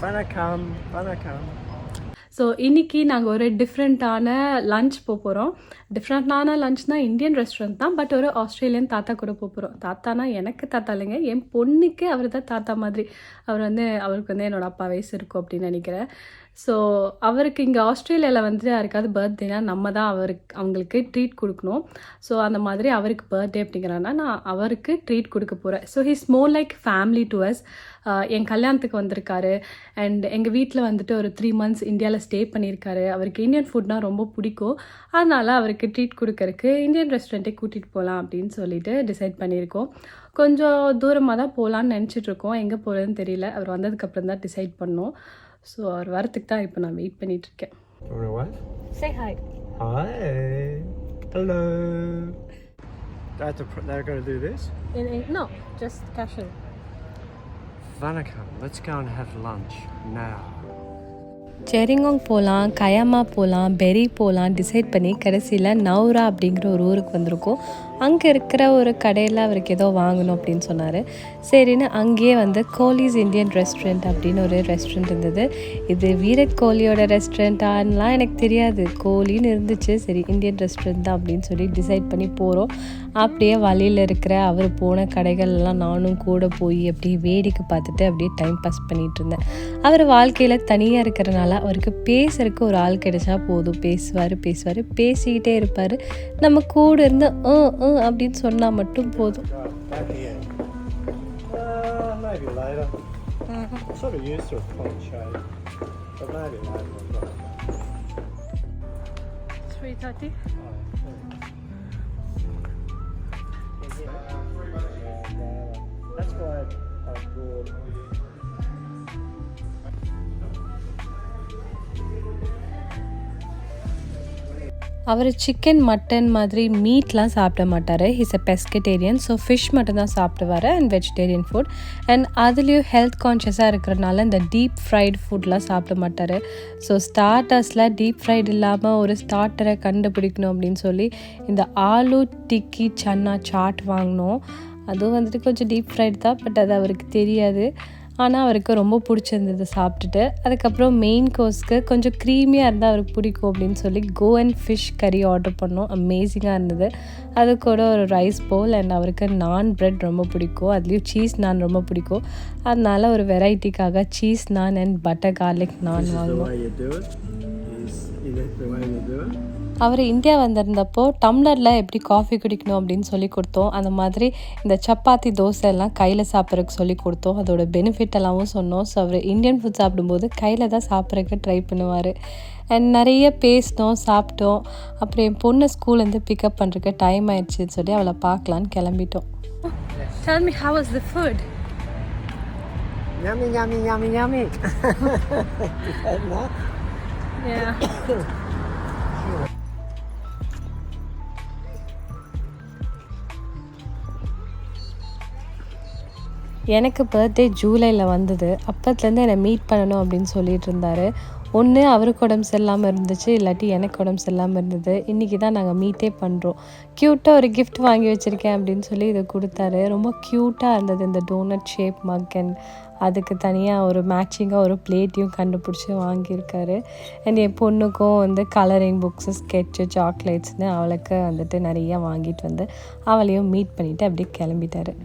வணக்கம் வணக்கம். ஸோ இன்றைக்கி நாங்கள் ஒரு டிஃப்ரெண்ட்டான லன்ச் போகிறோம். டிஃப்ரெண்ட்டான லன்ச்னால் இந்தியன் ரெஸ்டாரண்ட் தான், பட் ஒரு ஆஸ்திரேலியன் தாத்தா கூட போகிறோம். தாத்தானா எனக்கு தாத்தா இல்லைங்க, என் பொண்ணுக்கு அவர் தான் தாத்தா மாதிரி. அவருக்கு வந்து என்னோடய அப்பா வயசு இருக்கும் அப்படின்னு நினைக்கிறேன். ஸோ அவருக்கு இங்கே ஆஸ்திரேலியாவில் வந்துட்டு யாருக்காவது பர்த்டேனா நம்ம தான் அவங்களுக்கு ட்ரீட் கொடுக்கணும். ஸோ அந்த மாதிரி அவருக்கு பர்த்டே அப்படிங்கிறனா நான் அவருக்கு ட்ரீட் கொடுக்க போகிறேன். So he's more like family to us. என் கல்யாணத்துக்கு வந்திருக்காரு அண்ட் எங்கள் வீட்டில் வந்துட்டு ஒரு 3 months இந்தியாவில் ஸ்டே பண்ணியிருக்காரு. அவருக்கு இந்தியன் ஃபுட்னால் ரொம்ப பிடிக்கும். அதனால் அவருக்கு ட்ரீட் கொடுக்கறக்கு இந்தியன் ரெஸ்டாரண்ட்டே கூட்டிகிட்டு போகலாம் அப்படின்னு சொல்லிட்டு டிசைட் பண்ணியிருக்கோம். கொஞ்சம் தூரமாக தான் போகலான்னு நினச்சிட்ருக்கோம். எங்கே போகிறதுன்னு தெரியல. அவர் வந்ததுக்கப்புறம் தான் டிசைட் பண்ணோம். ஸோ அவர் வரத்துக்கு தான் இப்போ நான் வெயிட் பண்ணிகிட்ருக்கேன். Say hi. Hi. Hello. They're going to do this? No, just casual. Vanakkam. Let's go and have lunch now. செரிங்கோங் போகலாம், கயாமா போகலாம், பெரி போகலாம் டிசைட் பண்ணி கடைசியில் நௌரா அப்படிங்கிற ஒரு ஊருக்கு வந்திருக்கோம். அங்கே இருக்கிற ஒரு கடையில் அவருக்கு ஏதோ வாங்கணும் அப்படின்னு சொன்னார். சரின்னு அங்கேயே வந்து கோலிஸ் இந்தியன் ரெஸ்டாரண்ட் அப்படின்னு ஒரு ரெஸ்டாரண்ட் இருந்தது. இது விராட் கோலியோட ரெஸ்டாரண்ட்டான்லாம் எனக்கு தெரியாது, கோலின்னு இருந்துச்சு. சரி இந்தியன் ரெஸ்டாரண்ட் தான் அப்படின்னு சொல்லி டிசைட் பண்ணி போகிறோம். அப்படியே வழியில் இருக்கிற அவர் போன கடைகள்லாம் நானும் கூட போய் அப்படியே வேடிக்கை பார்த்துட்டு அப்படியே டைம் பாஸ் பண்ணிகிட்டு இருந்தேன். அவர் வாழ்க்கையில் தனியாக இருக்கிறனால அவருக்கு பேசுறதுக்கு ஒரு ஆள் கிடைச்சா போதும். பேசுவார் பேசிக்கிட்டே இருப்பார். நம்ம கூட இருந்து அப்படின்னு சொன்னால் மட்டும் போதும். Maybe later. I'm sort of used to a clean shave, but maybe later. 3:30. That's why I brought. அவர் சிக்கன் மட்டன் மாதிரி மீட்லாம் சாப்பிட மாட்டார். He's a pescatarian. So fish மட்டும் தான் சாப்பிடுவார் அண்ட் வெஜிடேரியன் ஃபுட். அண்ட் அதுலேயும் ஹெல்த் கான்ஷியஸாக இருக்கிறனால இந்த டீப் ஃப்ரைடு ஃபுட்லாம் சாப்பிட மாட்டார். ஸோ ஸ்டார்டர்ஸில் டீப் ஃப்ரைடு இல்லாமல் ஒரு ஸ்டார்டரை கண்டுபிடிக்கணும் அப்படின்னு சொல்லி இந்த ஆலு டிக்கி சன்னா சாட் வாங்கினோம். அதுவும் வந்துட்டு கொஞ்சம் டீப் ஃப்ரைடு தான், பட் அது அவருக்கு தெரியாது. ஆனால் அவருக்கு ரொம்ப பிடிச்சிருந்தது சாப்பிட்டுட்டு. அதுக்கப்புறம் மெயின் கோர்ஸ்க்கு கொஞ்சம் க்ரீமியாக இருந்தால் அவருக்கு பிடிக்கும் அப்படின்னு சொல்லி கோ அண்ட் ஃபிஷ் கறி ஆர்டர் பண்ணோம். அமேசிங்காக இருந்தது. அது கூட ஒரு ரைஸ் பவுல் அண்ட் அவருக்கு நான் ப்ரெட் ரொம்ப பிடிக்கும். அதுலேயும் சீஸ் நான் ரொம்ப பிடிக்கும். அதனால ஒரு வெரைட்டிக்காக சீஸ் நான் அண்ட் பட்டர் கார்லிக் நான் வாங்குவோம். அவர் இந்தியா வந்திருந்தப்போ டம்ளரில் எப்படி காஃபி குடிக்கணும் அப்படின்னு சொல்லி கொடுத்தோம். அந்த மாதிரி இந்த சப்பாத்தி தோசை எல்லாம் கையில் சாப்பிட்றதுக்கு சொல்லி கொடுத்தோம். அதோட பெனிஃபிட் எல்லாமும் சொன்னோம். ஸோ அவர் இந்தியன் ஃபுட் சாப்பிடும்போது கையில் தான் சாப்பிட்றதுக்கு ட்ரை பண்ணுவார். அண்ட் நிறைய பேசினோம், சாப்பிட்டோம். அப்புறம் என் பொண்ணு ஸ்கூல்லேருந்து பிக்கப் பண்ணுறதுக்கு டைம் ஆயிடுச்சுன்னு சொல்லி அவளை பார்க்கலான்னு கிளம்பிட்டோம். Tell me, how was the food? Yummy, yummy, yummy, yummy. Yeah. எனக்கு பர்த்டே ஜூலையில் வந்தது. அப்போத்துலேருந்து என்னை மீட் பண்ணணும் அப்படின்னு சொல்லிட்டு இருந்தார். ஒன்று அவருக்கு உடம்பு சரியில்லாமல் இருந்துச்சு, இல்லாட்டி எனக்கு உடம்பு சரியில்லாமல் இருந்தது. இன்றைக்கி தான் நாங்கள் மீட்டே பண்ணுறோம். க்யூட்டாக ஒரு கிஃப்ட் வாங்கி வச்சுருக்கேன் அப்படின்னு சொல்லி இதை கொடுத்தாரு. ரொம்ப க்யூட்டாக இருந்தது இந்த டோனட் ஷேப் மக். அண்ட் அதுக்கு தனியாக ஒரு மேட்சிங்காக ஒரு பிளேட்டையும் கண்டுபிடிச்சி வாங்கியிருக்காரு. அண்ட் என் பொண்ணுக்கும் வந்து கலரிங் புக்ஸு, ஸ்கெட்சு, சாக்லேட்ஸ்னு அவளுக்கு வந்துட்டு நிறையா வாங்கிட்டு வந்து அவளையும் மீட் பண்ணிவிட்டு அப்படியே கிளம்பிட்டாரு.